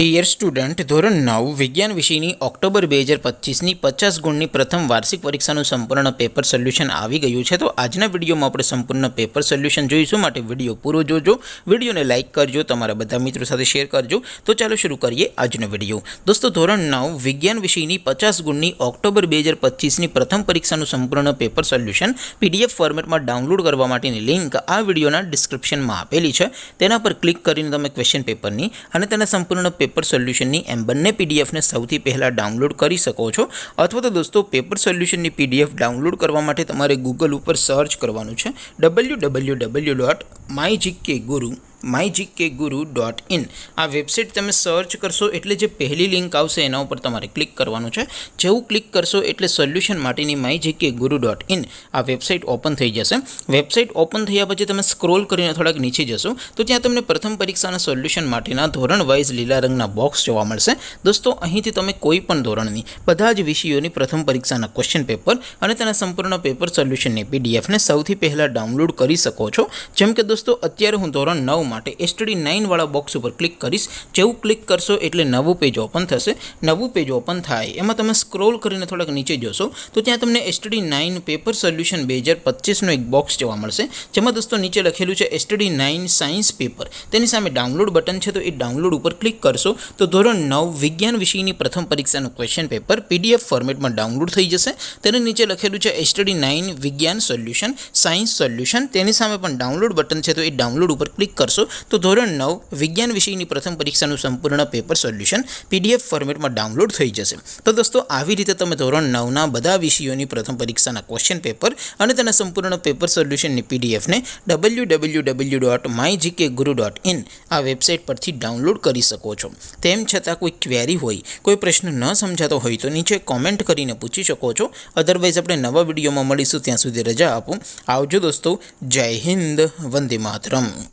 Dear student, ધોરણ 9 વિજ્ઞાન વિષયની ઓક્ટોબર 2025ની 50 ગુણની પ્રથમ વાર્ષિક પરીક્ષાનું સંપૂર્ણ પેપર સોલ્યુશન આવી ગયું છે। તો આજના વિડીયોમાં આપણે સંપૂર્ણ પેપર સોલ્યુશન જોઈશું, માટે વિડીયો પૂરો જોજો, વિડીયોને લાઇક કરજો, તમારા બધા મિત્રો સાથે શેર કરજો। તો ચાલો શરૂ કરીએ આજનો વિડીયો। દોસ્તો, ધોરણ 9 વિજ્ઞાન વિષયની 50 ગુણની ઓક્ટોબર 2025ની પ્રથમ પરીક્ષાનું સંપૂર્ણ પેપર સોલ્યુશન પીડીએફ ફોર્મેટમાં ડાઉનલોડ કરવા માટેની લિંક આ વિડીયોના ડિસ્ક્રિપ્શનમાં આપેલી છે। તેના પર ક્લિક કરીને તમે ક્વેશ્ચન પેપરની અને તેના સંપૂર્ણ પેપર સોલ્યુશનની એમ બંને પીડીએફને સૌથી પહેલાં ડાઉનલોડ કરી શકો છો। અથવા તો દોસ્તો, પેપર સોલ્યુશનની પીડીએફ ડાઉનલોડ કરવા માટે તમારે ગૂગલ ઉપર સર્ચ કરવાનું છે www.mygkguru.in। આ વેબસાઇટ તમે સર્ચ કરશો એટલે જે પહેલી લિંક આવશે એના ઉપર તમારે ક્લિક કરવાનું છે। જેવું ક્લિક કરશો એટલે સોલ્યુશન માટેની mygkguru.in આ વેબસાઇટ ઓપન થઈ જશે। વેબસાઇટ ઓપન થયા પછી તમે સ્ક્રોલ કરીને થોડાક નીચે જશો તો ત્યાં તમને પ્રથમ પરીક્ષાના સોલ્યુશન માટેના ધોરણ વાઇઝ લીલા રંગના બોક્સ જોવા મળશે। દોસ્તો, અહીંથી તમે કોઈ પણ ધોરણની બધા જ વિષયોની પ્રથમ પરીક્ષાના ક્વેશ્ચન પેપર અને તેના સંપૂર્ણ પેપર સોલ્યુશનની પીડીએફને સૌથી પહેલાં ડાઉનલોડ કરી શકો છો। જેમ કે દોસ્તો, અત્યારે હું ધોરણ 9 માટે STD 9 વાળા બોક્સ ઉપર ક્લિક કરીશ। જેવું ક્લિક કરશો એટલે નવું પેજ ઓપન થશે। નવું પેજ ઓપન થાય એમાં તમે સ્ક્રોલ કરીને થોડાક નીચે જોશો તો ત્યાં તમને STD 9 પેપર સોલ્યુશન 2025નો એક બોક્સ જોવા મળશે, જેમાં દોસ્તો નીચે લખેલું છે STD 9 સાયન્સ પેપર। તેની સામે ડાઉનલોડ બટન છે, તો એ ડાઉનલોડ ઉપર ક્લિક કરશો તો ધોરણ 9 વિજ્ઞાન વિષયની પ્રથમ પરીક્ષાનું ક્વેશ્ચન પેપર PDF ફોર્મેટમાં ડાઉનલોડ થઈ જશે। તેની નીચે લખેલું છે STD 9 વિજ્ઞાન સોલ્યુશન સાયન્સ સોલ્યુશન। તેની સામે પણ ડાઉનલોડ બટન છે, તો એ ડાઉનલોડ ઉપર ક્લિક કરશો તો ધોરણ 9 વિજ્ઞાન વિષયની પ્રથમ પરીક્ષાનું સંપૂર્ણ પેપર સોલ્યુશન PDF ફોર્મેટમાં ડાઉનલોડ થઈ જશે। તો દોસ્તો, આવી રીતે તમે ધોરણ 9ના બધા વિષયોની પ્રથમ પરીક્ષાના ક્વેશ્ચન પેપર અને તેના સંપૂર્ણ પેપર સોલ્યુશનની પીડીએફને www.mygkguru.in આ વેબસાઇટ પરથી ડાઉનલોડ કરી શકો છો। તેમ છતાં કોઈ ક્વેરી હોય, કોઈ પ્રશ્ન ન સમજાતો હોય તો નીચે કોમેન્ટ કરીને પૂછી શકો છો। અધરવાઇઝ આપણે નવા વિડીયોમાં મળીશું, ત્યાં સુધી રજા આપો। આવજો દોસ્તો, જય હિન્દ, વંદે માતરમ।